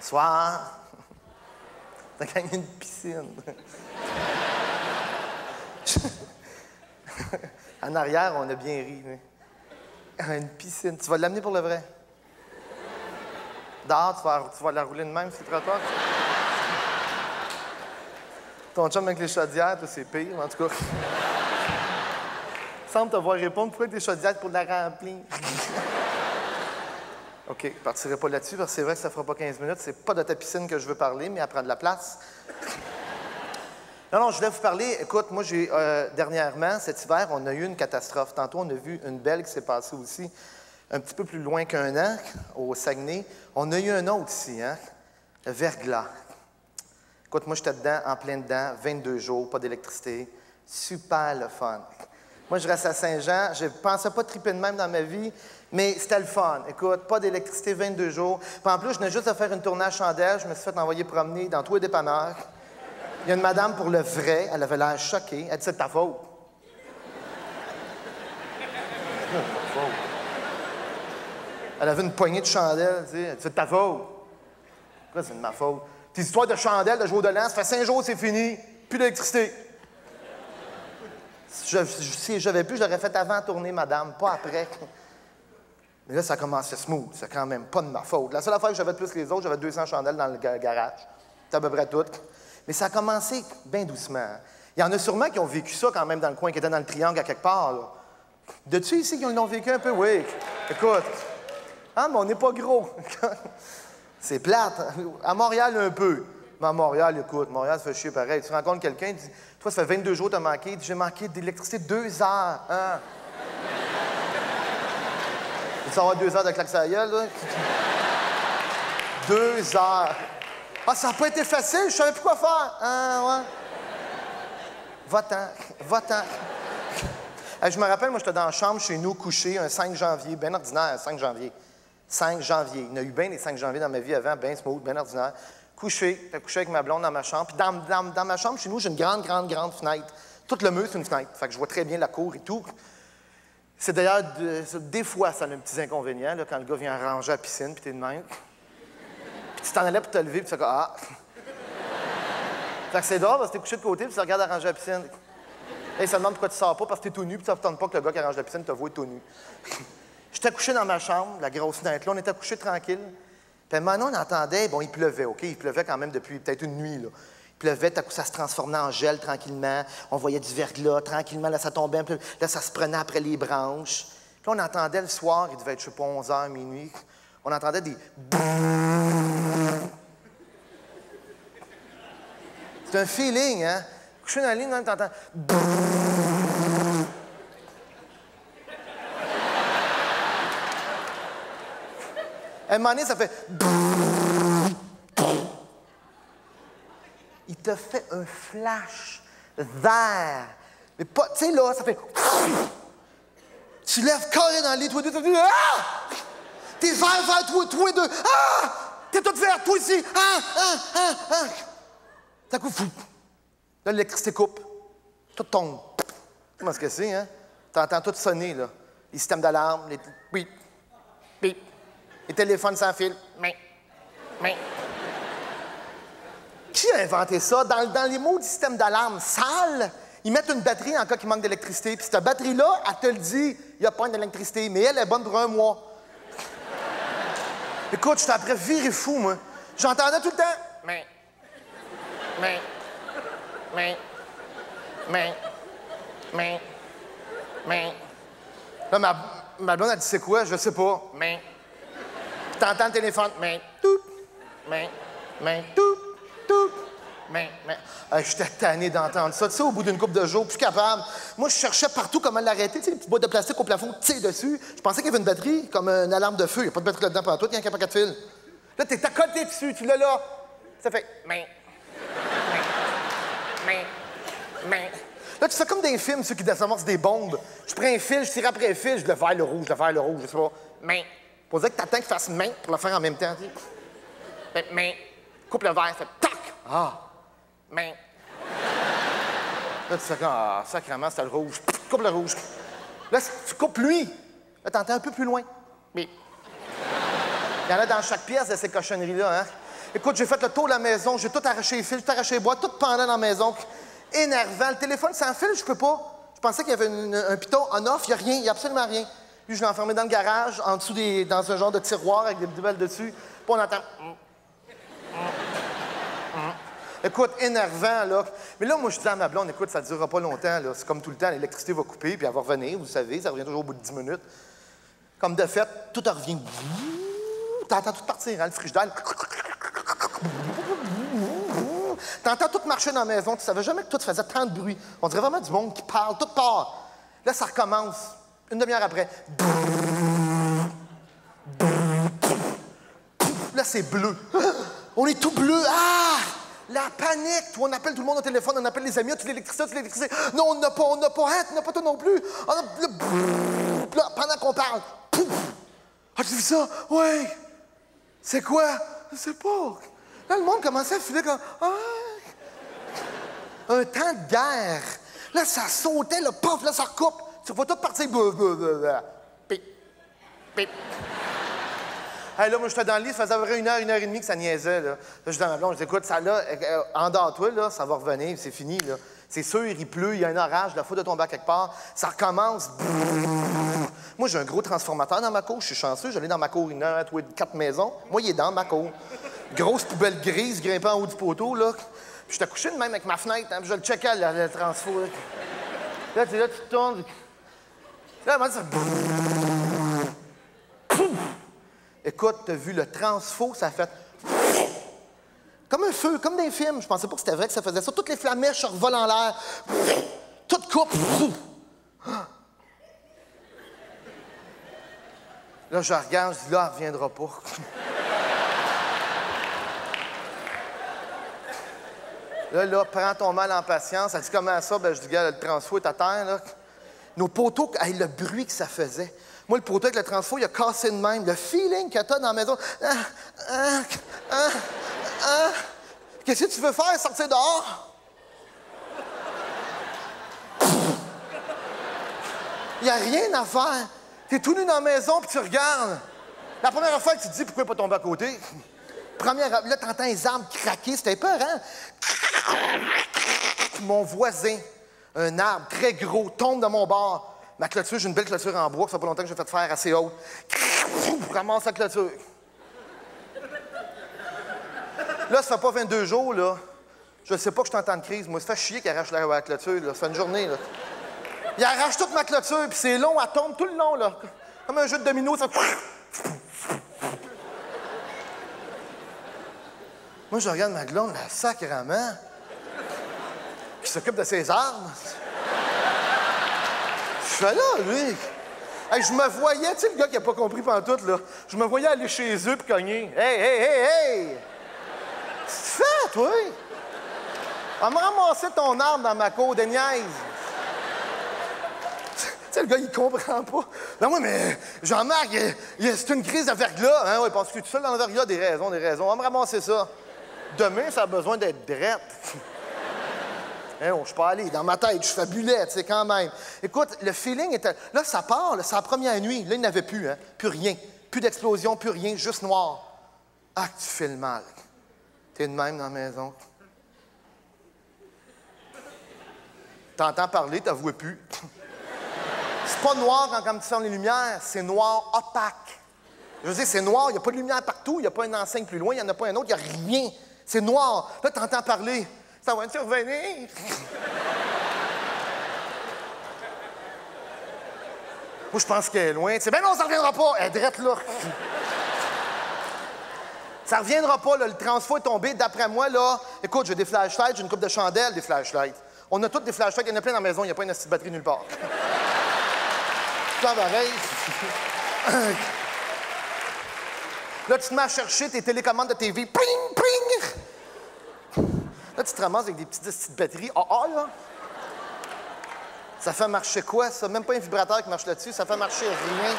Soir. T'as gagné une piscine. En arrière, on a bien ri. Mais... Une piscine. Tu vas l'amener pour le vrai? Dehors, tu vas la rouler de même sur le trottoir? Ton chum avec les chaudières, toi, c'est pire, en tout cas. Semble te voir répondre, pourquoi tes chaudières pour la remplir? OK, je ne partirai pas là-dessus, parce que c'est vrai que ça ne fera pas 15 minutes. C'est pas de ta piscine que je veux parler, mais à prendre de la place. Non, je voulais vous parler. Écoute, moi, dernièrement, cet hiver, on a eu une catastrophe. Tantôt, on a vu une belle qui s'est passée aussi, un petit peu plus loin qu'un an, au Saguenay. On a eu un autre ici, hein? Le verglas. Écoute, moi, j'étais dedans, en plein dedans, 22 jours, pas d'électricité. Super le fun. Moi, je reste à Saint-Jean. Je ne pensais pas triper de même dans ma vie, mais c'était le fun. Écoute, pas d'électricité, 22 jours. Puis en plus, je venais juste de faire une tournée à chandelle. Je me suis fait envoyer promener dans tous les dépanneurs. Il y a une madame pour le vrai. Elle avait l'air choquée. Elle dit, c'est de ta faute. Elle avait une poignée de chandelles. Elle dit, c'est de ta faute. Pourquoi c'est de ma faute? Tes histoires de chandelles, de jour de l'an, ça fait 5 jours, c'est fini. Plus d'électricité. Si j'avais pu, je l'aurais fait avant tourner, madame, pas après. Mais là, ça a commencé smooth. C'est quand même pas de ma faute. La seule affaire que j'avais de plus que les autres, j'avais 200 chandelles dans le garage. C'est à peu près tout. Mais ça a commencé bien doucement. Il y en a sûrement qui ont vécu ça quand même dans le coin, qui étaient dans le triangle à quelque part. Là. De-tu ici qui l'ont vécu un peu? Oui. Écoute. Ah, mais on n'est pas gros. C'est plate. À Montréal, un peu. Mais à Montréal, écoute, Montréal, ça fait chier pareil. Tu rencontres quelqu'un, il dit, toi, ça fait 22 jours que tu as manqué. Il dit, j'ai manqué d'électricité 2 heures. Hein? Tu veux avoir 2 heures de claque sur la gueule, là? 2 heures. Ah, ça n'a pas été facile, je savais plus quoi faire. Ah, ouais. Va-t'en, va-t'en. Je me rappelle, moi, j'étais dans la chambre chez nous, couché, un 5 janvier, bien ordinaire, 5 janvier. 5 janvier. Il y en a eu bien des 5 janvier dans ma vie avant, bien smooth, bien ordinaire. Couché, j'étais couché avec ma blonde dans ma chambre. Puis dans ma chambre, chez nous, j'ai une grande fenêtre. Tout le mur, c'est une fenêtre. Fait que je vois très bien la cour et tout. C'est d'ailleurs, des fois, ça a un petit inconvénient, là, quand le gars vient arranger la piscine, puis t'es de même. Puis tu t'en allais pour te lever, puis tu fais comme, ah! Fait que c'est drôle, parce que t'es couché de côté, puis tu regardes arranger la piscine. Et il se demande pourquoi tu sors pas, parce que t'es tout nu, puis ça ne tente pas que le gars qui arrange la piscine te voie tout nu. J'étais couché dans ma chambre, la grosse fenêtre là, on était couché tranquille. Puis maintenant, on entendait, bon, il pleuvait, OK? Il pleuvait quand même depuis peut-être une nuit, là. Il pleuvait, tout à coup, ça se transformait en gel tranquillement. On voyait du verglas, tranquillement, là, ça tombait un peu. Là, ça se prenait après les branches. Puis là, on entendait le soir, il devait être, je sais pas, 11h, minuit. On entendait des... C'est un feeling, hein? Couché dans la ligne, t'entends... À un moment donné, ça fait... Il te fait un flash vert. Mais pas... Tu sais, là, ça fait... Tu lèves carré dans le lit, toi deux, ah! T'es vert, toi deux. Ah! T'es tout vert, toi ici. D'un coup, fou. Là, l'électricité coupe. Tout tombe. Comment est-ce que c'est, hein? T'entends tout sonner, là. Les systèmes d'alarme, les... Oui. Bip. Les téléphones sans fil. Mais. Qui a inventé ça? Dans les mots du système d'alarme sale, ils mettent une batterie en cas qu'il manque d'électricité. Puis cette batterie-là, elle te le dit, il n'y a pas d'électricité, mais elle est bonne pour 1 mois. Écoute, j'étais après viré fou, moi. J'entendais tout le temps. Mais. Là, ma blonde a dit, c'est quoi? Je sais pas. Mais. T'entends le téléphone. Mais. Tout. Mais. Tout. Mais. J'étais tanné d'entendre ça. Tu sais, au bout d'une couple de jours, plus capable. Moi, je cherchais partout comment l'arrêter. Tu sais, les petites boîtes de plastique au plafond, tu sais, dessus. Je pensais qu'il y avait une batterie, comme une alarme de feu. Il n'y a pas de batterie là-dedans pour toi, il y a un paquet de fil. Là, t'es accoté dessus, tu l'as là. Ça fait. Mais. Là, tu fais comme des films, ceux qui désamorcent des bombes. Je prends un fil, je tire après un fil, je le vert, le rouge, je sais pas. Mais. Pour dire que t'attends qu'il fasse main pour le faire en même temps. Mais. Coupe le vert, fait tac! Ah! Mais. Là, tu fais comme, ah, sacrément, c'était le rouge. Coupe le rouge. Là, tu coupes lui. Là, t'entends un peu plus loin. Mais. Il y en a dans chaque pièce de ces cochonneries-là, hein? Écoute, j'ai fait le tour de la maison, j'ai tout arraché les fils, tout arraché les bois, tout pendant dans la maison. Énervant. Le téléphone sans fil, je peux pas. Je pensais qu'il y avait un piton on-off, il n'y a rien, il n'y a absolument rien. Puis je l'ai enfermé dans le garage, en dessous dans un genre de tiroir avec des boules dessus. Puis on entend. Écoute, énervant, là. Mais là, moi, je dis à ma blonde, écoute, ça ne durera pas longtemps, là. C'est comme tout le temps, l'électricité va couper, puis elle va revenir, vous savez, ça revient toujours au bout de 10 minutes. Comme de fait, tout revient. T'entends tout partir, hein, le frigidaire. T'entends tout marcher dans la maison. Tu savais jamais que tout faisait tant de bruit. On dirait vraiment du monde qui parle. Tout part. Là, ça recommence. Une demi-heure après. Là, c'est bleu. On est tout bleu. Ah! La panique. On appelle tout le monde au téléphone. On appelle les amis. Tu l'électricité. Non, on n'a pas. On n'a pas. Hein, tu n'as pas toi non plus. Là, pendant qu'on parle. Pouf! As-tu vu ça? Oui. C'est quoi? Je sais pas. Là, le monde commençait à filer comme... Ah! Un temps de guerre. Là, ça sautait, là, paf, là, ça recoupe. Tu vois tout partir. Pip. Pip. Hey, là, moi, j'étais dans le lit, ça faisait à peu près une heure et demie que ça niaisait, là. Là, je dis dans ma blonde, je dis, écoute, ça, là, endors-toi, là, ça va revenir, c'est fini, là. C'est sûr, il pleut, il y a un orage, la faute de tomber à quelque part. Ça recommence. Moi, j'ai un gros transformateur dans ma cour, je suis chanceux, j'allais dans ma cour une heure, 4 maisons. Moi, il est dans ma cour. Grosse poubelle grise grimpant en haut du poteau, là. Puis j'étais couché de même avec ma fenêtre, hein, puis je le checkais, le transfo. Là, tu te tournes. Là, moi, ça... Écoute, t'as vu le transfo, ça a fait... Comme un feu, comme dans les films. Je pensais pas que c'était vrai que ça faisait ça. Toutes les flamèches se revolent en l'air. Tout coupe. Là, je regarde, je dis, là, elle reviendra pas. Là, prends ton mal en patience. Elle dit, comment ça? Ben, je dis, gars, le transfo est à terre, là. Nos poteaux, hey, le bruit que ça faisait. Moi, le poteau avec le transfo, il a cassé de même. Le feeling que t'as dans la maison. Qu'est-ce que tu veux faire? Sortir dehors? Il n'y a rien à faire. T'es tout nu dans la maison, puis tu regardes. La première fois que tu te dis, pourquoi pas tomber à côté? Là, t'entends les arbres craquer. C'était peur, hein? Mon voisin, un arbre très gros, tombe de mon bord. Ma clôture, j'ai une belle clôture en bois, ça fait pas longtemps que j'ai fait faire assez haute. Ramasse la clôture. Là, ça fait pas 22 jours, là. Je sais pas que je suis en temps de crise. Moi, ça fait chier qu'il arrache la clôture, là. Ça fait une journée, là. Il arrache toute ma clôture, puis c'est long, elle tombe tout le long, là. Comme un jeu de domino, ça... Moi, je regarde ma blonde, la sacrement, qui s'occupe de ses armes. Je fais là, lui. Hey, je me voyais, tu sais, le gars qui n'a pas compris pantoute, là. Je me voyais aller chez eux puis cogner. Hey! Qu'est-ce que tu fais, toi? On m'a ramassé ton arme dans ma cour de niaise. Tu sais, le gars, il comprend pas. Ben oui, mais Jean-Marc, c'est une crise de verglas. Hein? Oui, parce que tu es tout seul dans le verglas, des raisons. On va me ramasser ça. Demain, ça a besoin d'être drette. Hein, je suis pas allé. Dans ma tête, je fabulais, tu sais, quand même. Écoute, le feeling était... Là, ça part, c'est la première nuit. Là, il n'y avait plus, hein? Plus rien. Plus d'explosion, plus rien, juste noir. Ah, que tu fais le mal. T'es de même dans la maison. T'entends parler, t'avoues plus. C'est pas noir quand tu fermes les lumières, c'est noir opaque. Je veux dire, c'est noir, il n'y a pas de lumière partout, il n'y a pas une enseigne plus loin, il n'y en a pas un autre, il n'y a rien. C'est noir. Là, t'entends parler. Ça va-tu revenir? Moi, je pense qu'elle est loin. Ben non, ça reviendra pas. Elle est drette là. Ça reviendra pas, là. Le transfo est tombé. D'après moi, là, écoute, j'ai des flashlights, j'ai une coupe de chandelles, des flashlights. On a toutes des flashlights, il y en a plein dans la maison, il n'y a pas une petite batterie nulle part. C'est pareil. Là, tu te mets à chercher tes télécommandes de TV. Pling, pling! Là, tu te ramasses avec des petites batteries. Là. Ça fait marcher quoi, ça? Même pas un vibrateur qui marche là-dessus. Ça fait marcher rien.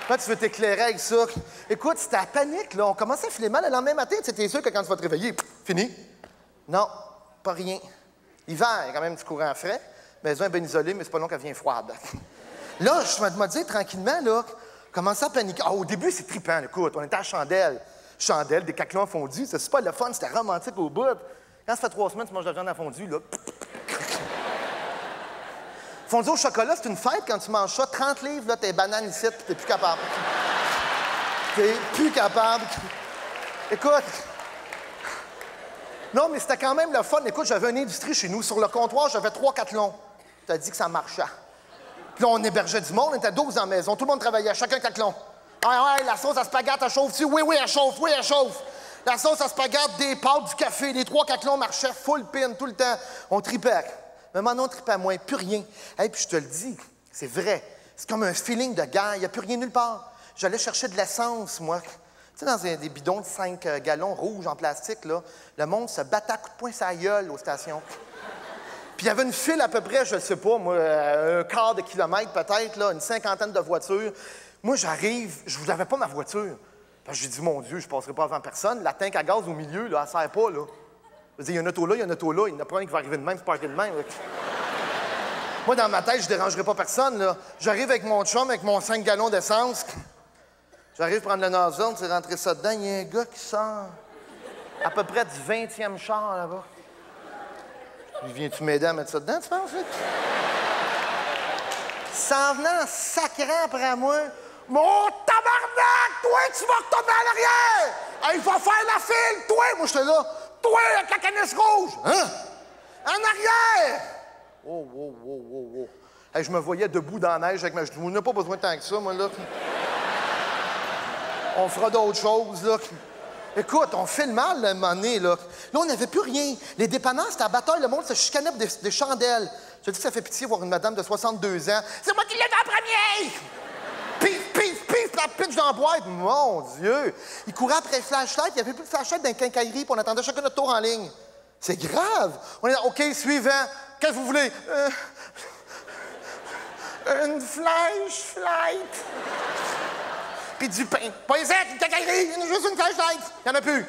Là, tu veux t'éclairer avec ça. Écoute, c'était la panique, là. On commençait à filer mal le lendemain matin. Tu es sûr que quand tu vas te réveiller, fini. Non, pas rien. L'hiver, il y a quand même du courant frais. Maison est bien isolée, mais c'est pas long qu'elle vient froide. Là, je me dis tranquillement, là, commencer à paniquer. Au début, c'est trippant, écoute. On était à la chandelle. chandelles, des caclons fondus. C'est super le fun, c'était romantique au bout. Quand ça fait 3 semaines que tu manges de la viande à fondue, là... Fondue au chocolat, c'est une fête quand tu manges ça. 30 livres, là, t'es banane ici, puis t'es plus capable. T'es plus capable. Écoute... Non, mais c'était quand même le fun. Écoute, j'avais une industrie chez nous. Sur le comptoir, j'avais 3 caclons. T'as dit que ça marchait. Puis là, on hébergeait du monde. On était 12 dans la maison. Tout le monde travaillait. Chacun caclon. Ouais, la sauce à spaghette, elle chauffe-tu? Oui, elle chauffe. Oui, elle chauffe. La sauce à spaghette, des pâtes, du café. Les 3 caclons marchaient full pin tout le temps. On tripait. Mais maintenant, on tripait moins. Plus rien. Et puis je te le dis, c'est vrai. C'est comme un feeling de guerre. Il n'y a plus rien nulle part. J'allais chercher de l'essence, moi. Tu sais, dans des bidons de 5 gallons rouges en plastique, là, le monde se battait à coups de poing sur la gueule aux stations. Puis il y avait une file à peu près, je ne sais pas, moi, un quart de kilomètre peut-être, là, une 50aine de voitures. Moi, j'arrive, je n'avais pas ma voiture. J'ai dit, mon Dieu, je ne passerai pas avant personne. La tank à gaz au milieu, là, elle ne sert pas, là. Je veux dire, il y a une auto là, il y a une auto là. Il n'y en a pas un qui va arriver de même, c'est pas arriver de même. Là. Moi, dans ma tête, je ne dérangerai pas personne, là. J'arrive avec mon chum, avec mon 5 gallons d'essence. J'arrive prendre le nozzle, c'est rentrer ça dedans. Il y a un gars qui sort à peu près du 20e char là-bas. Viens-tu m'aider à mettre ça dedans, tu penses? S'en venant sacrant après moi. Mon tabarnak! Toi, tu vas retomber à l'arrière! Hey, il va faire la file! Toi! Moi, j'étais là. Toi, avec la canisse rouge! Hein? En arrière! Oh. Hey, je me voyais debout dans la neige avec ma... On n'a pas besoin de tant que ça, moi, là. On fera d'autres choses, là. Écoute, on fait le mal, un moment donné, là. Là, on n'avait plus rien. Les dépanneurs, c'était à bataille, le monde se chicanait pour des chandelles. Je te dis que ça fait pitié voir une madame de 62 ans. C'est moi qui l'ai fait en premier! Pif, la pitch dans la boîte. Mon Dieu! Il courait après le flashlight. Il n'y avait plus de flashlight dans la quincaillerie, puis on attendait chacun notre tour en ligne. C'est grave. On est là, OK, suivant. Qu'est-ce que vous voulez? Une flashlight. Puis du pain. Pas les une cacaillerie, juste une flashlight. Il n'y en a plus.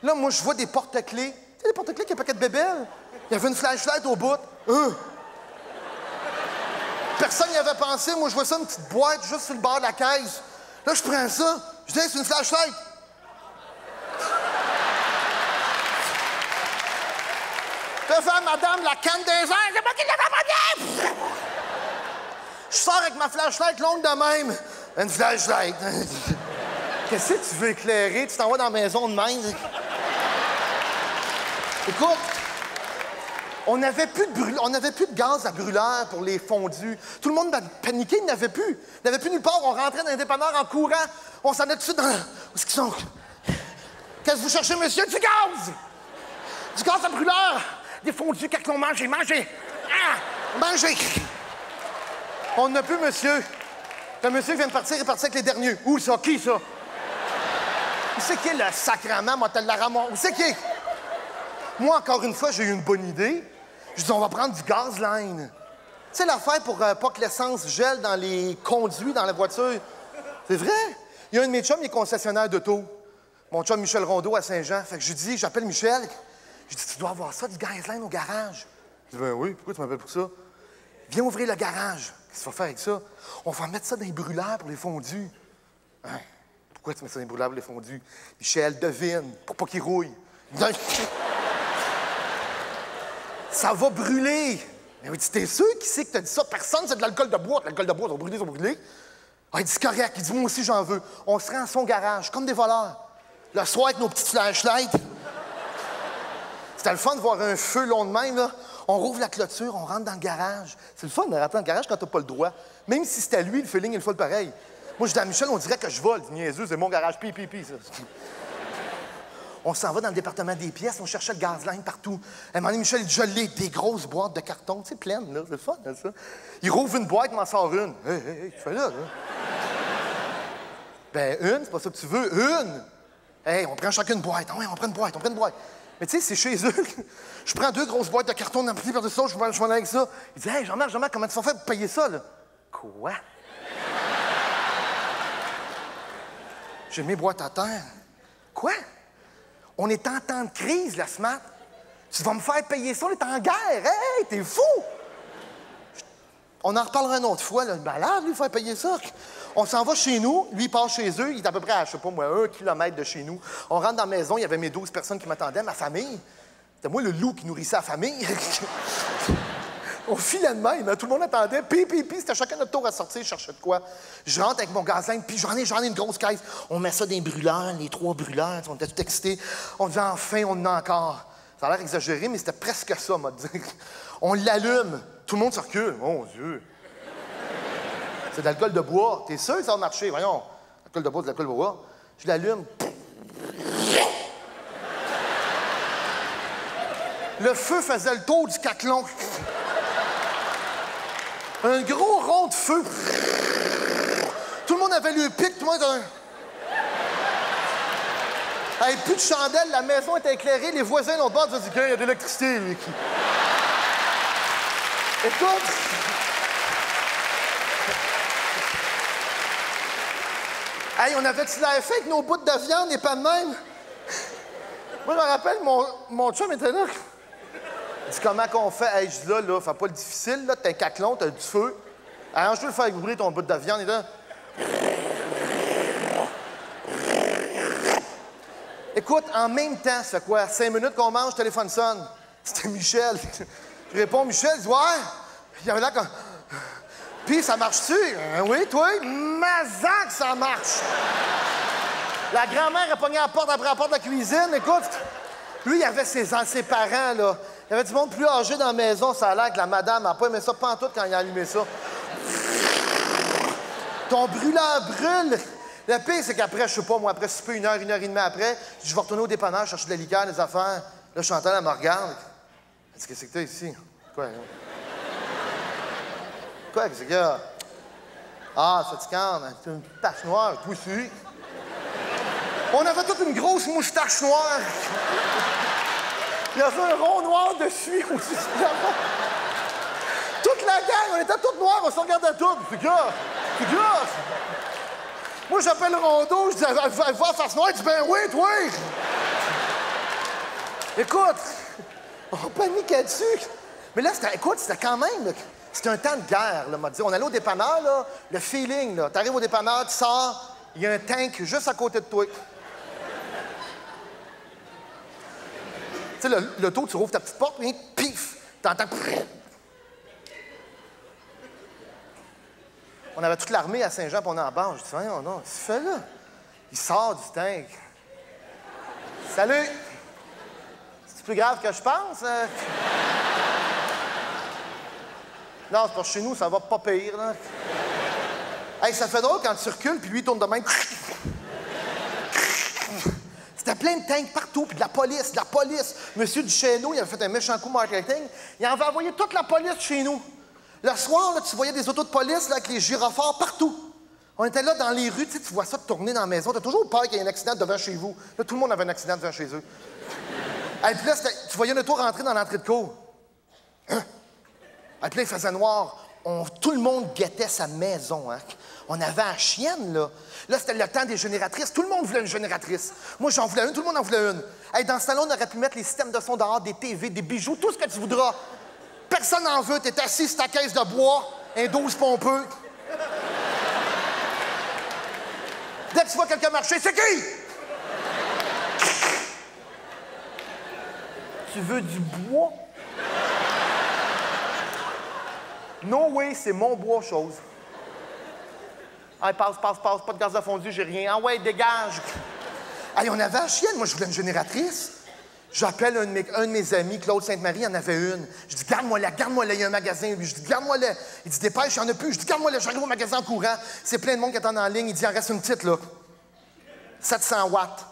Là, moi, je vois des porte-clés. Tu sais, des porte-clés qui ont un paquet de bébelles. Il y avait une flashlight au bout. Personne n'y avait pensé. Moi, je vois ça, une petite boîte juste sur le bord de la caisse. Là, je prends ça. Je dis, hey, c'est une flashlight. Là, fait, madame, la canne des airs, c'est moi qui l'avais pas bien! Je sors avec ma flashlight longue de même. Une flashlight. Qu'est-ce que tu veux éclairer? Tu t'en vas dans la maison de même? Écoute, on n'avait plus de gaz à brûleur pour les fondus. Tout le monde paniquait, il n'avait plus. Il n'avait plus nulle part. On rentrait dans les dépanneurs en courant. On s'en allait tout de suite dans... Où est-ce qu'ils sont? Qu'est-ce que vous cherchez, monsieur? Du gaz! Du gaz à brûleur! Des fondus, quand on mange, mangez! Ah! Mangez! On n'a plus, monsieur. Le monsieur vient de partir, il est parti avec les derniers. Où ça? Qui, ça? Où c'est qui est le sacrement, moi, t'as la ramon? Où c'est qui est? Moi, encore une fois, j'ai eu une bonne idée. Je dis, on va prendre du gaz line. Tu sais, l'affaire pour pas que l'essence gèle dans les conduits, dans la voiture. C'est vrai? Il y a un de mes chums, il est concessionnaire d'auto. Mon chum Michel Rondeau à Saint-Jean. Fait que je lui dis, j'appelle Michel. Je dis, tu dois avoir ça, du gaz line au garage. Il dit, ben oui, pourquoi tu m'appelles pour ça? Viens ouvrir le garage. Qu'est-ce que tu vas faire avec ça? On va mettre ça dans les brûleurs pour les fondus. Hein? Pourquoi tu mets ça dans les brûleurs pour les fondus? Michel, devine, pour pas qu'ils rouillent. Ça va brûler. Mais oui, t'es sûr qui c'est que t'as dit ça? Personne, c'est de l'alcool de bois. L'alcool de bois, ça va brûler. Ah, il dit, c'est correct. Il dit, moi aussi, j'en veux. On se rend à son garage, comme des voleurs. Le soir, avec nos petites flashlights. C'était le fun de voir un feu long de même, là. On rouvre la clôture, on rentre dans le garage. C'est le fun de rentrer dans le garage quand t'as pas le droit. Même si c'était lui, le feeling est le fun pareil. Moi, je dis à Michel, on dirait que je vole. Il dit, niaiseux, c'est mon garage, ça. On s'en va dans le département des pièces, on cherchait le gaz line partout. À un moment donné, Michel, il dit, je l'ai, des grosses boîtes de carton, tu sais, pleines, là. C'est le fun, là, ça. Il rouvre une boîte, il m'en sort une. Hey, tu fais là. Ben, une, c'est pas ça que tu veux. Une! Hey, on prend chacune une boîte. Ah ouais, on prend une boîte. Mais tu sais, c'est chez eux. Je prends 2 grosses boîtes de carton d'amplifié par-dessus ça, je vais aller avec ça. Il dit, hey, Jean-Marc, comment tu vas faire pour payer ça, là? Quoi? J'ai mes boîtes à terre. Quoi? On est en temps de crise, la SMAT. Tu vas me faire payer ça, on est en guerre. Hey, t'es fou! On en reparlera une autre fois, là. Le malade, lui, il faut payer ça. On s'en va chez nous, lui, il part chez eux, il est à peu près à, je sais pas moi, 1 kilomètre de chez nous. On rentre dans la maison, il y avait mes 12 personnes qui m'attendaient, ma famille. C'était moi le loup qui nourrissait la famille. On filait de même, tout le monde attendait. Puis, c'était chacun notre tour à sortir, chercher de quoi. Je rentre avec mon gazelle, puis j'en ai une grosse caisse. On met ça dans les brûleurs, les 3 brûleurs, on était tout excités. On dit enfin, on en a encore. Ça a l'air exagéré, mais c'était presque ça, m'a dit. On l'allume, tout le monde se recule. Mon Dieu! C'est de l'alcool de bois. T'es sûr que ça va marcher? Voyons. L'alcool de bois, c'est de l'alcool de bois. Je l'allume. Le feu faisait le tour du caclon. Un gros rond de feu. Tout le monde avait le pic, tout le monde avait... Avec plus de chandelle, la maison était éclairée, les voisins l'ont bord disaient qu'il y a de l'électricité. Écoute... Hey, on avait-tu l'air fait avec nos bouts de viande et pas de même? Moi, je me rappelle, mon chum était là. Il dit, comment qu'on fait? Hey, je dis, là, fais pas le difficile, là, t'as un caclon, t'as du feu. Arrange-toi de faire ouvrir ton bout de viande, et là... Écoute, en même temps, ça fait quoi? 5 minutes qu'on mange, téléphone sonne. C'était Michel. Je réponds, Michel, il dit, ouais. Il avait là comme... Puis, ça marche-tu? Oui, toi? Mazan que ça marche! La grand-mère a pogné la porte après la porte de la cuisine. Écoute, lui, il avait ses parents, là. Il y avait du monde plus âgé dans la maison. Ça a l'air que la madame n'a pas aimé ça pantoute quand il a allumé ça. Ton brûleur brûle. Le pire, c'est qu'après, je sais pas, moi, après souper, 1 heure et demie après, je vais retourner au dépanneur, chercher de la liqueur, des affaires. Là, Chantal, elle me regarde. Elle dit, qu'est-ce que t'as ici? Quoi, là? Quoi, qu'est-ce qu'il y a? Ah, ça te canne, c'est une tache noire, toi aussi. On avait toute une grosse moustache noire. Il y avait un rond noir dessus aussi. Toute la gang, on était toutes noires, on se regardait toutes. C'est gars. Moi, j'appelle Rondeau, je dis, elle va face noire, il dit, ben oui, toi. Écoute, on paniquait dessus. Mais là, c'était quand même... Là, c'était un temps de guerre, là, m'a dit. On allait au dépanneur, là, le feeling, là. T'arrives au dépanneur, tu sors, il y a un tank juste à côté de toi. Tu sais, l'auto, tu rouvres ta petite porte, et pif, t'entends... On avait toute l'armée à Saint-Jean, puis on est en bas. Je dis, voyons, non, qu'est-ce que tu fais là? Il sort du tank. Salut! C'est plus grave que je pense? Non, c'est parce que chez nous, ça va pas pire, là. Hey, ça fait drôle quand tu recules, puis lui, il tourne de même. C'était plein de tanks partout, puis de la police. Monsieur Duchesneau, il avait fait un méchant coup marketing. Il avait envoyé toute la police chez nous. Le soir, là, tu voyais des autos de police là, avec les gyrophares partout. On était là dans les rues, tu vois ça tourner dans la maison. T'as toujours peur qu'il y ait un accident devant chez vous. Là, tout le monde avait un accident devant chez eux. Et puis là, tu voyais une auto rentrer dans l'entrée de cour. Hein? Et puis là, il faisait noir. Tout le monde guettait sa maison. Hein? On avait la chienne, là. Là, c'était le temps des génératrices. Tout le monde voulait une génératrice. Moi, j'en voulais une, tout le monde en voulait une. Hey, dans ce salon, on aurait pu mettre les systèmes de son dehors, des TV, des bijoux, tout ce que tu voudras. Personne n'en veut. T'es assis sur ta caisse de bois, un 12 pompeux. Dès que tu vois quelqu'un marcher, c'est qui? Tu veux du bois? No way, c'est mon bois, chose. Hey, passe, pas de gaz de fondu, j'ai rien. Ah ouais, dégage. Hey, on avait la chienne, moi, je voulais une génératrice. J'appelle un de mes amis, Claude Sainte-Marie, il en avait une. Je dis, garde-moi là, il y a un magasin. Lui, je dis, garde-moi là. Il dit, dépêche, il n'y en a plus. Je dis, garde-moi là, j'arrive au magasin en courant. C'est plein de monde qui attend en ligne. Il dit, il en reste une petite, là. 700 watts.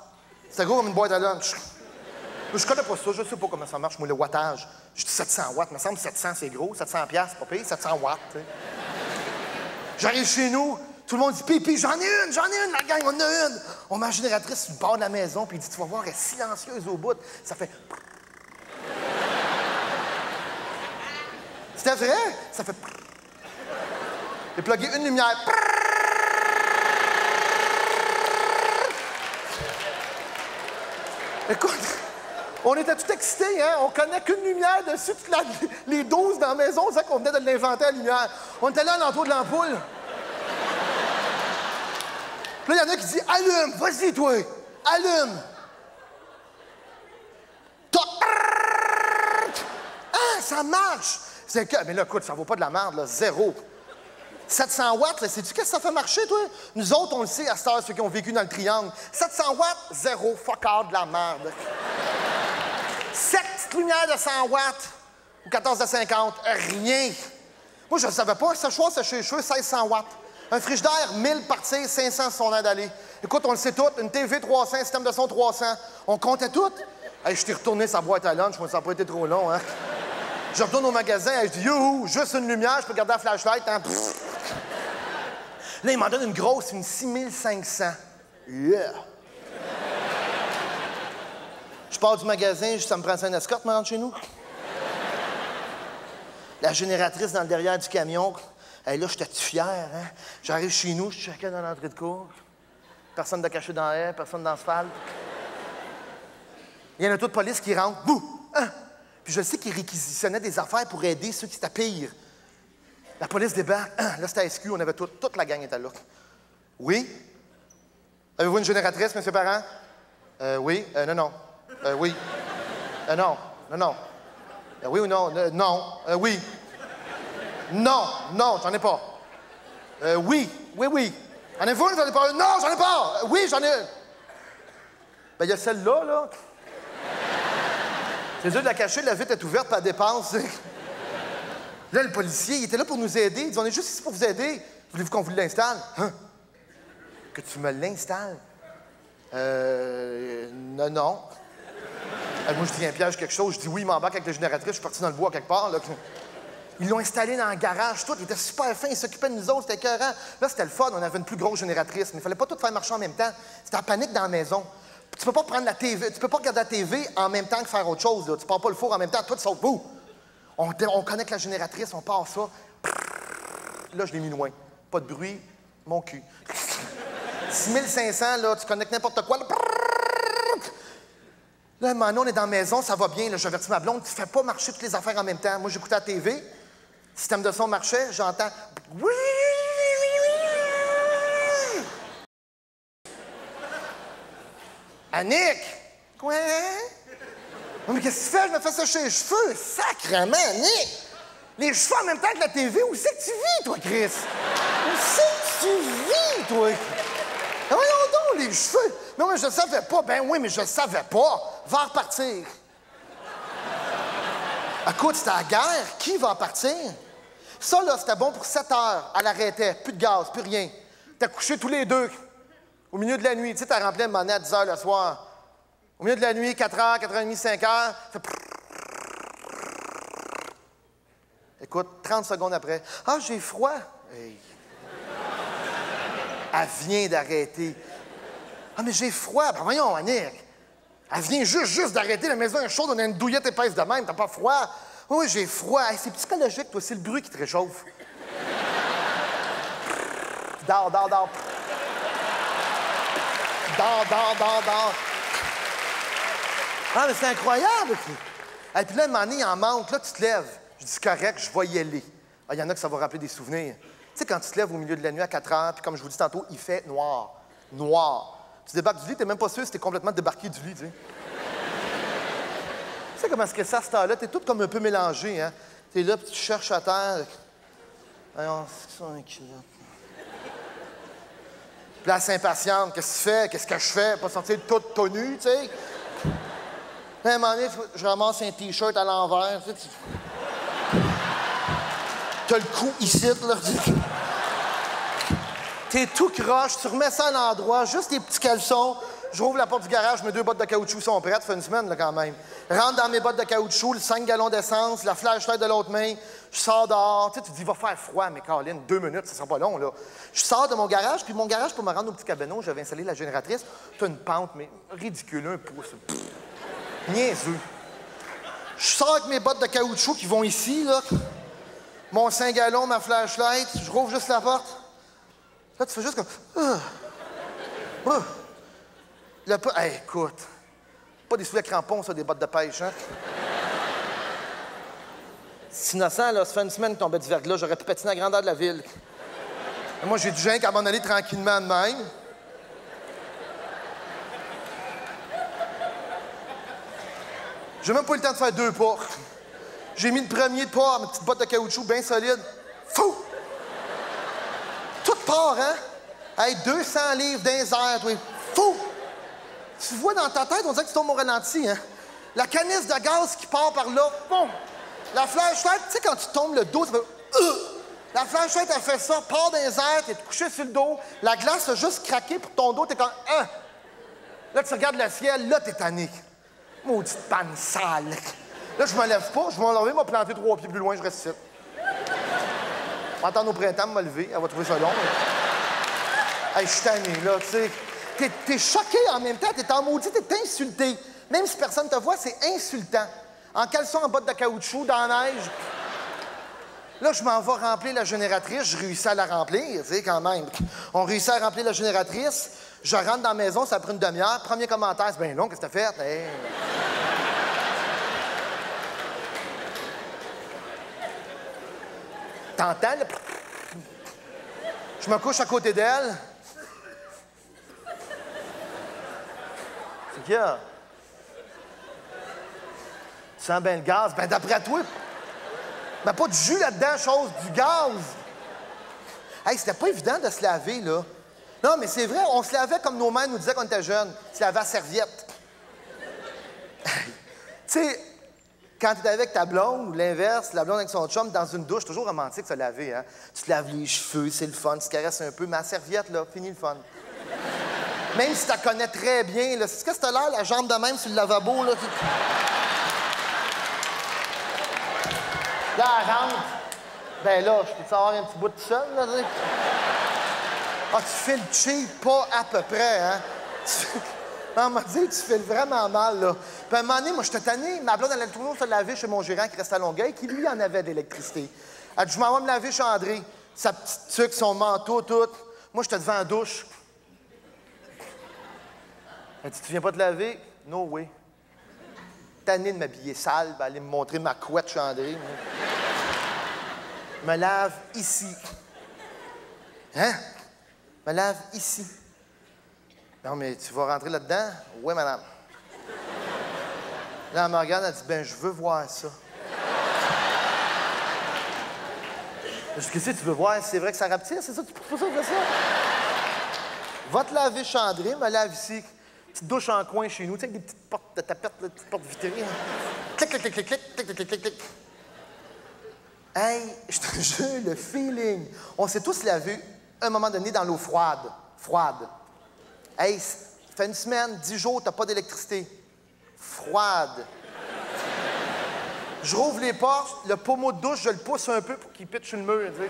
C'est gros comme une boîte à lunch. Je connais pas ça, je sais pas comment ça marche, moi, le wattage. Je dis 700 watts, il me semble 700, c'est gros. 700 piastres, c'est pas payé, 700 watts, tu sais. J'arrive chez nous, tout le monde dit, Pipi, j'en ai une, la gang, on en a une. On met la génératrice sur le bord de la maison, puis il dit, tu vas voir, elle est silencieuse au bout. Ça fait... C'était vrai? Ça fait... J'ai plugué une lumière. Écoute, On était tout excités, hein? On connaît qu'une lumière dessus, les 12 dans la maison, on disait qu'on venait de l'inventer la lumière. On était là à l'entour de l'ampoule. Puis là, il y en a qui disent « Allume! Vas-y, toi! Allume! » Ah, ça marche! C'est que... Mais là, écoute, ça vaut pas de la merde, là. Zéro. 700 watts, là, sais-tu qu'est-ce que ça fait marcher, toi? Nous autres, on le sait, à cette heure, ceux qui ont vécu dans le triangle. 700 watts, zéro, fuck out de la merde. 7 petites lumières de 100 watts, ou 14 de 50, rien. Moi, je ne savais pas, séchoir, sécher les cheveux, 1600 watts. Un frigidaire, 1000 partir, 500 son air d'aller. Écoute, on le sait tout, une TV 300, système de son 300. On comptait tout. Hey, je t'ai retourné sa boîte à lunch, moi, ça n'a pas été trop long, hein. Je retourne au magasin, et je dis, youhou, juste une lumière, je peux garder la flashlight, hein. Là, il m'en donne une grosse, une 6500. Yeah! Je pars du magasin, ça me prend une escorte, me rendre chez nous. La génératrice dans le derrière du camion. Hey, là, j'étais fier, hein? J'arrive chez nous, je checkais dans l'entrée de cour. Personne de caché dans l'air, personne dans l'asphalte. Il y a un auto de police qui rentre. Bouh! Hein? Puis je sais qu'il réquisitionnait des affaires pour aider ceux qui étaient pires. La police débarque. Là, c'était SQ, on avait toute la gang était là. Oui? Avez-vous une génératrice, M. Parent? Oui? Non. Oui. Non. Oui ou non? Non. Oui. Non, j'en ai pas. Oui. En avez-vous? J'en ai pas. Non, j'en ai pas. Oui, j'en ai. Ben, il y a celle-là, là. C'est dur de la cacher, la vitre est ouverte, pas dépense. Là, le policier, il était là pour nous aider. Il dit, on est juste ici pour vous aider. Voulez-vous qu'on vous l'installe? Hein? Que tu me l'installes? Non. Moi, je dis un piège, quelque chose. Je dis oui, il m'embarque avec la génératrice. Je suis parti dans le bois quelque part. Là. Ils l'ont installé dans le garage, tout. Il était super fin. Il s'occupait de nous autres. C'était écœurant. Là, c'était le fun. On avait une plus grosse génératrice. Mais il fallait pas tout faire marcher en même temps. C'était en panique dans la maison. Tu peux pas prendre la TV. Tu peux pas regarder la TV en même temps que faire autre chose. Là. Tu pars pas le four en même temps. Toi, tu sautes. Bouh! On connecte la génératrice. On part ça. Là, je l'ai mis loin. Pas de bruit. Mon cul. 6500, là, tu connectes n'importe quoi. Là, maintenant, on est dans la maison, ça va bien. Là, j'avertis ma blonde, tu fais pas marcher toutes les affaires en même temps. Moi, j'écoutais la TV, le système de son marchait, j'entends. Annick! Quoi? Oh, mais qu'est-ce que tu fais? Je me fais sécher les cheveux. Sacrement, Annick! Les cheveux en même temps que la TV, où c'est que tu vis, toi, Chris? Où c'est que tu vis, toi? Mais voyons donc, les cheveux! Non, mais je savais pas. Ben oui, mais je savais pas. Va repartir. Écoute, c'était la guerre. Qui va repartir? Ça, là, c'était bon pour 7 heures. Elle arrêtait. Plus de gaz, plus rien. T'as couché tous les deux. Au milieu de la nuit. Tu sais, t'as rempli un monnaie à 10 heures le soir. Au milieu de la nuit, 4 heures, 4h30, 5 heures. Fait... Écoute, 30 secondes après. Ah, j'ai froid. Hey. Elle vient d'arrêter. Ah, mais j'ai froid. Ben voyons, Annick. Elle vient juste d'arrêter. La maison est chaude, on a une douillette épaisse de même. T'as pas froid? Oui, j'ai froid. Hey, c'est psychologique, toi. C'est le bruit qui te réchauffe. Dors. Dors. Ah, mais c'est incroyable. Et puis là, un moment donné, il en manque. Là, tu te lèves. Je dis, correct, je vais y aller. Ah, il y en a que ça va rappeler des souvenirs. Tu sais, quand tu te lèves au milieu de la nuit à 4 heures, puis comme je vous dis tantôt, il fait noir. Tu débarques du lit, t'es même pas sûr si t'es complètement débarqué du lit, tu sais. Tu sais comment est-ce que ça, à cette heure-là, t'es tout comme un peu mélangé, hein. T'es là, puis tu cherches à terre. Voyons, c'est ça, un culotte. Puis là, elle s'impatiente. Qu'est-ce que tu fais? Qu'est-ce que je fais? Pas sortir toute nu, tu sais. Là, à un moment donné, je ramasse un T-shirt à l'envers, tu sais. T'as le cou ici, là. T'es tout croche, tu remets ça à l'endroit, juste des petits caleçons. Je rouvre la porte du garage, mes 2 bottes de caoutchouc sont prêtes, ça fait une semaine, là, quand même. Rentre dans mes bottes de caoutchouc, le 5 gallons d'essence, la flashlight de l'autre main, je sors dehors. Tu sais, tu te dis, il va faire froid, mais Caroline, 2 minutes, ça sera pas long, là. Je sors de mon garage, puis mon garage, pour me rendre au petit cabanon, j'avais installé la génératrice. T'as une pente, mais ridicule, un pouce. Niaiseux. Je sors avec mes bottes de caoutchouc qui vont ici, là. Mon 5 gallons, ma flashlight, je rouvre juste la porte. Là, tu fais juste comme... Hey, écoute, Pas des souliers à crampons, ça, des bottes de pêche, hein? C'est innocent, là. Ça fait une semaine qu'il tombait du verglas. J'aurais pu patiner à la grandeur de la ville. Et moi, j'ai du gêne qu'à m'en aller tranquillement de même. J'ai même pas eu le temps de faire 2 pas. J'ai mis le premier pas à ma petite botte de caoutchouc bien solide. Fou! Tout part, hein? Hey, 200 livres dans les airs, toi. Fou! Tu vois dans ta tête, on dirait que tu tombes au ralenti, hein? La canisse de gaz qui part par là. Boum! La flashlight, tu sais, quand tu tombes le dos, ça fait... La flashlight, elle fait ça, part dans les airs, t'es couché sur le dos. La glace a juste craqué pour ton dos, t'es comme... Là, tu regardes le ciel, là, t'es tanné. Maudite panne sale. Là, je me lève pas, je vais m'enlever, m'a planter 3 pieds plus loin, je reste ici. On va attendre au printemps, me lever, elle va trouver ça long. Hey, je suis tanné, là, tu sais. T'es choqué en même temps, t'es en maudit, t'es insulté. Même si personne te voit, c'est insultant. En caleçon, en botte de caoutchouc, dans la neige. Là, je m'en vais remplir la génératrice, je réussis à la remplir, tu sais, quand même. On réussit à remplir la génératrice, je rentre dans la maison, ça prend une demi-heure. Premier commentaire, c'est bien long, qu'est-ce que t'as fait? Hey. T'entends, là? Je me couche à côté d'elle. C'est qu'il y a? Tu sens bien le gaz? Ben, d'après toi, ben, pas du jus là-dedans, chose, du gaz. Hey, c'était pas évident de se laver, là. Non, mais c'est vrai, on se lavait comme nos mères nous disaient quand on était jeunes. Se laver à serviette. Tu sais, quand tu es avec ta blonde ou l'inverse, la blonde avec son chum, dans une douche, toujours romantique se laver, hein? Tu te laves les cheveux, c'est le fun, tu te caresses un peu, mais à serviette, là, fini le fun. Même si tu la connais très bien, là, c'est ce que t'as l'air, la jambe de même sur le lavabo, là. Là, elle rentre. Ben là, je peux avoir un petit bout de seul, là, tu sais? Ah, tu fais le cheap, pas à peu près, hein? On m'a dit, tu fais vraiment mal, là. Puis à un moment donné, moi, j'étais tanné. Ma blonde, elle allait toujours se laver chez mon gérant qui restait à Longueuil, qui, lui, en avait d'électricité. Elle dit, je m'en vais me laver chez André. Sa petite tuque, son manteau, tout. Moi, j'étais devant la douche. Elle dit, tu viens pas te laver? No way. Tanné de m'habiller sale, ben, aller me montrer ma couette chez André. Moi. Je me lave ici. Hein? Je me lave ici. Non, mais tu vas rentrer là-dedans? Oui, madame. Là, elle me regarde, elle dit, ben, je veux voir ça. Je dis, qu'est-ce que tu veux voir? C'est vrai que ça rapetisse, c'est ça? Tu peux pas ça, ça? Va te laver chez André, me lave ici. Petite douche en coin chez nous, tu sais, avec des petites portes de tapette, des petites portes vitrées. Clic, clic, clic, clic, clic, clic, clic, clic, clic. Hey, je te jure, le feeling. On s'est tous lavés à un moment donné dans l'eau froide. Froide. Hey, ça fait une semaine, 10 jours, t'as pas d'électricité. Froide. Je rouvre les portes, le pommeau de douche, je le pousse un peu pour qu'il pitche sur le mur, tu sais.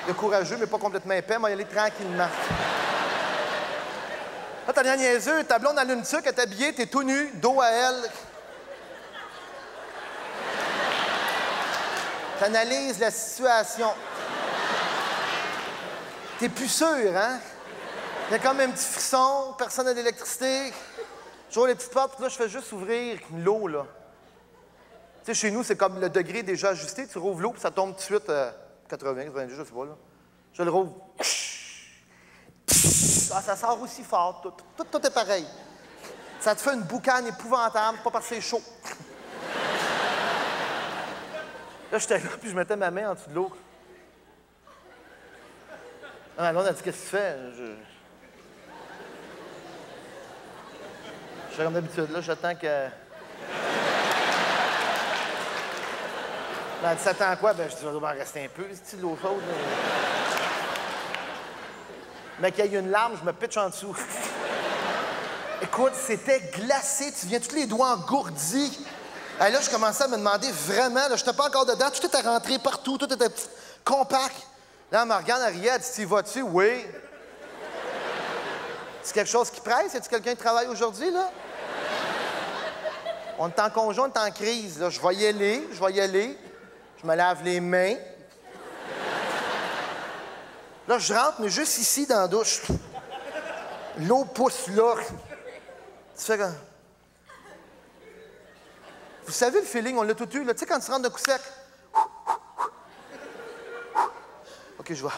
Il est courageux, mais pas complètement épais, mais il y aller tranquillement. Là, t'as l'air niaiseux, ta blonde allume ça, elle est habillée, t'es tout nu, dos à elle. T'analyses la situation. T'es plus sûr, hein? Il y a comme un petit frisson, personne n'a d'électricité. J'ouvre les petites portes, puis là, je fais juste ouvrir l'eau, là. Tu sais, chez nous, c'est comme le degré déjà ajusté. Tu rouvres l'eau, puis ça tombe tout de suite à 80, 90, je sais pas, là. Je le rouvre. Ah, ça sort aussi fort. Tout est pareil. Ça te fait une boucane épouvantable, pas parce que c'est chaud. Là, j'étais là, puis je mettais ma main en dessous de l'eau. Ah, là, on a dit, qu'est-ce que tu fais? Je suis comme d'habitude, là, j'attends que... Ben, elle dit, s'attend à quoi? Ben, je dis, je vais rester un peu, c'est-tu de l'eau chaude? Mais qu'il y ait une larme, je me pitche en dessous. Écoute, c'était glacé, tu viens tous les doigts engourdis. Et là, je commençais à me demander vraiment, là, je n'étais pas encore dedans, tout était rentré partout, tout était compact. Là, elle me regarde, elle riait, elle dit, t'y vas-tu? Oui. C'est quelque chose qui presse? Y a-tu quelqu'un qui travaille aujourd'hui, là? On est en conjoint, on est en crise, là. Je vais y aller. Je me lave les mains. Là, je rentre, mais juste ici, dans la douche. L'eau pousse là. Tu Tu fais comme... Vous savez le feeling, on l'a tout eu, là. Tu sais, quand tu rentres d'un coup sec. OK, je vois.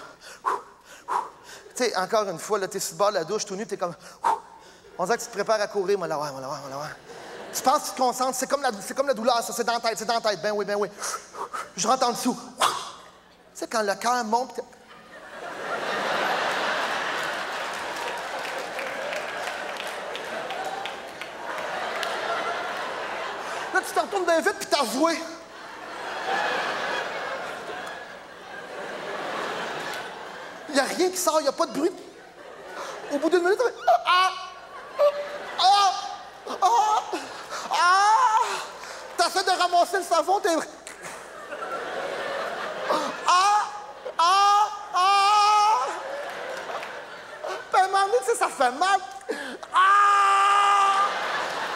Tu sais, encore une fois, là, t'es sur le bord de la douche, tout nu, t'es comme... On dirait que tu te prépares à courir, moi, là, ouais. Tu penses, tu te concentres, c'est comme la douleur, ça, c'est dans la tête, ben oui. Je rentre en dessous. Tu sais, quand le cœur monte... Là, tu te retournes bien vite, puis t'as avoué. Il n'y a rien qui sort, il n'y a pas de bruit. Au bout d'une minute, t'essaies de ramasser le savon, t'es... Puis à un moment donné, tu sais, ça fait mal.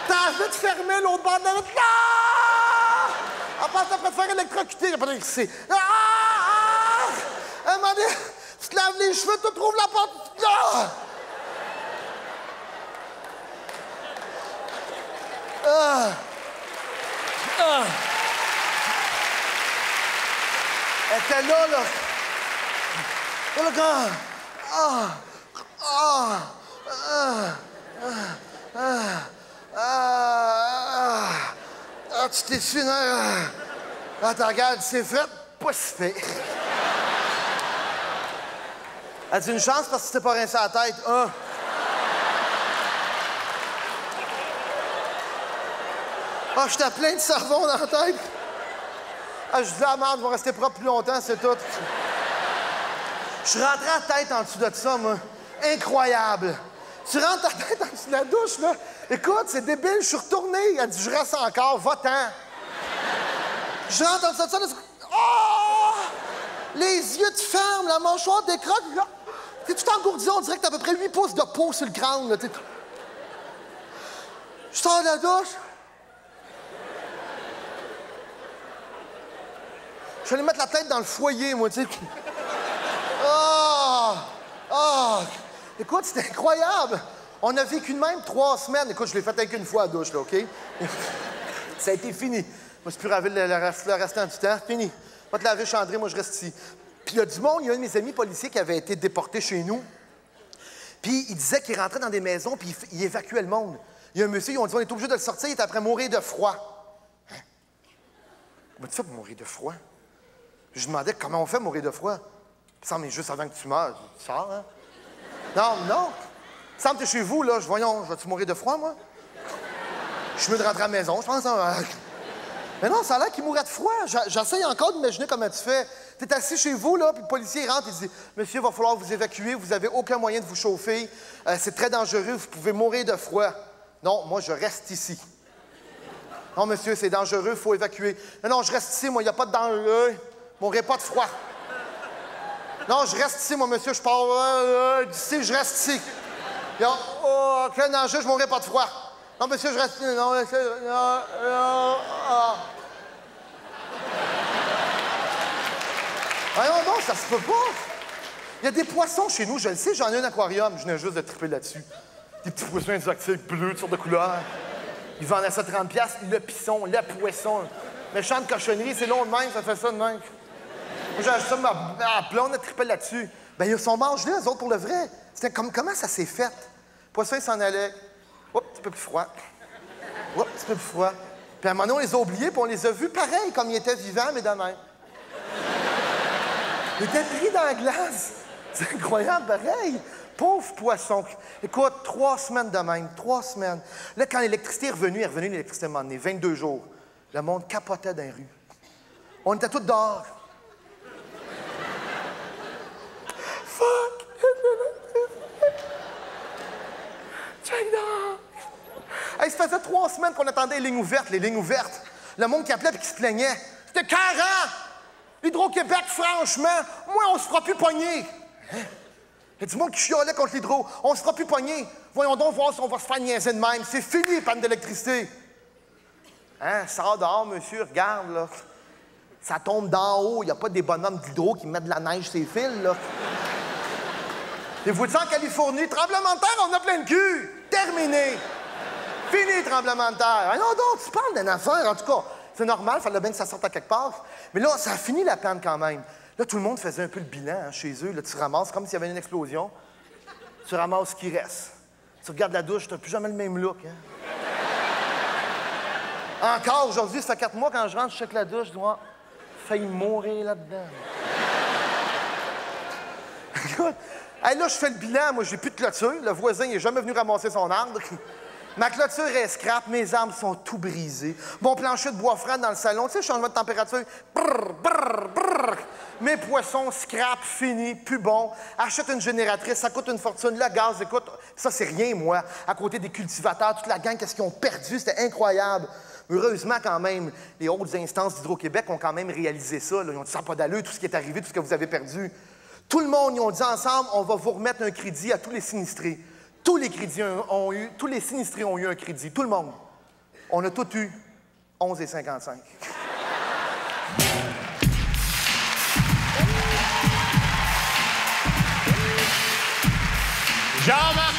T'as envie de fermer l'autre bord de la route. Après, t'as pas de faire électrocuter, t'as pas d'électricité. À un moment donné, tu te laves les cheveux, tu trouves la porte. Elle était là, là. Oh, le gars. Tu t'es su, là. Attends, regarde, c'est fait, pas si fait. As-tu une chance parce que tu t'es pas rincé la tête? J'étais plein de savon dans la tête. Je disais, la merde, va rester propre plus longtemps, c'est tout. Je suis rentré la tête en dessous de ça, moi. Incroyable. Tu rentres ta tête en dessous de la douche, là. Écoute, c'est débile, je suis retourné. Elle dit, je reste encore, va-t'en. Je rentre en dessous de ça, là. Les yeux te ferment, la mâchoire décroque. T'es tout engourdi, on dirait que t'as à peu près 8 pouces de peau sur le crâne, là. Je sors de la douche. Je vais aller mettre la tête dans le foyer, moi, tu sais. Écoute, c'était incroyable. On a vécu de même 3 semaines. Écoute, je l'ai fait avec une fois à la douche, là, OK? Ça a été fini. Moi, je peux laver le restant du temps. Fini. Va te laver, Chandré, moi, je reste ici. Puis il y a du monde, il y a un de mes amis policiers qui avait été déporté chez nous. Puis il disait qu'il rentrait dans des maisons, puis il évacuait le monde. Il y a un monsieur, ils ont dit, on est obligé de le sortir, il est après mourir de froid. Hein? Comment tu fais pour mourir de froid? Je lui demandais comment on fait mourir de froid. Ça mais juste avant que tu meurs, tu sors, hein? Non. Ça me t'es chez vous, là. Voyons, vas-tu mourir de froid, moi? Je suis mieux de rentrer à la maison, je pense. Mais non, ça a l'air qu'il mourrait de froid. J'essaye encore d'imaginer comment tu fais. T'es assis chez vous, là, puis le policier rentre et dit « Monsieur, il va falloir vous évacuer, vous n'avez aucun moyen de vous chauffer. C'est très dangereux, vous pouvez mourir de froid. » Non, moi, je reste ici. « Non, monsieur, c'est dangereux, il faut évacuer. »« Non, je reste ici, moi, il n'y a pas de danger. Je mourrai pas de froid. »« Non, je reste ici, moi, monsieur, je pars d'ici, je reste ici. »« Il n'y a aucun danger, je mourrai pas de froid. »« Non, monsieur, je reste ici. »« Non, monsieur, Voyons donc, ça se peut pas. Il y a des poissons chez nous, je le sais, j'en ai un aquarium, je viens juste de triper là-dessus. Des petits poissons exotiques, bleus, de sortes de couleurs. Ils vendaient ça 30$, le pisson, le poisson. Méchante cochonnerie, c'est long de même, ça fait ça de même. Moi, j'ai acheté ça, ma blonde a trippé là-dessus. Ben, ils sont mangés, eux autres, pour le vrai. C'était comme, comment ça s'est fait? Le poisson, il s'en allait. Oups, un petit peu plus froid. Oups, un petit peu plus froid. Puis à un moment donné, on les a oubliés, puis on les a vus pareil, comme ils étaient vivants, mais de même. Il était pris dans la glace. C'est incroyable, pareil. Pauvre poisson. Écoute, 3 semaines de même, 3 semaines. Là, quand l'électricité est revenue l'électricité à un moment donné, 22 jours. Le monde capotait dans les rues. On était tous dehors. Fuck! Check dehors! Hey, ça faisait 3 semaines qu'on attendait les lignes ouvertes. Le monde qui appelait et qui se plaignait. C'était 40! L'Hydro-Québec, franchement, moi, on se fera plus pogner. Hein? Il y a du monde qui chialait contre l'hydro. On se fera plus pogner. Voyons donc voir si on va se faire niaiser de même. C'est fini, panne d'électricité. Hein? Sors dehors, monsieur, regarde, là. Ça tombe d'en haut. Il n'y a pas des bonhommes d'hydro qui mettent de la neige sur les fils, là. Et vous dites en Californie, tremblement de terre, on a plein de cul. Terminé. Fini, tremblement de terre. Ah non, donc, tu parles d'une affaire, en tout cas. C'est normal, il fallait bien que ça sorte à quelque part. Mais là, ça a fini la panne quand même. Là, tout le monde faisait un peu le bilan hein, chez eux. Là, tu ramasses comme s'il y avait une explosion. Tu ramasses ce qui reste. Tu regardes la douche, tu n'as plus jamais le même look. Hein? Encore aujourd'hui, ça fait 4 mois, quand je rentre, je check la douche, je dois failli mourir là-dedans. Écoute, hey, là, je fais le bilan. Moi, j'ai plus de clôture. Le voisin, il n'est jamais venu ramasser son arbre. Ma clôture est scrap, mes arbres sont tout brisés. Mon plancher de bois franc dans le salon, tu sais, changement de température. Brrr, brrr, brrr. Mes poissons, scrap, fini, plus bon. Achète une génératrice, ça coûte une fortune. Le gaz, écoute, ça, c'est rien, moi. À côté des cultivateurs, toute la gang, qu'est-ce qu'ils ont perdu? C'était incroyable. Heureusement, quand même, les hautes instances d'Hydro-Québec ont quand même réalisé ça. Là. Ils ont dit, ça n'a pas d'allure, tout ce qui est arrivé, tout ce que vous avez perdu. Tout le monde, ils ont dit ensemble, on va vous remettre un crédit à tous les sinistrés. Tous les sinistrés ont eu un crédit, tout le monde. On a tous eu 11,55. Jean-Marc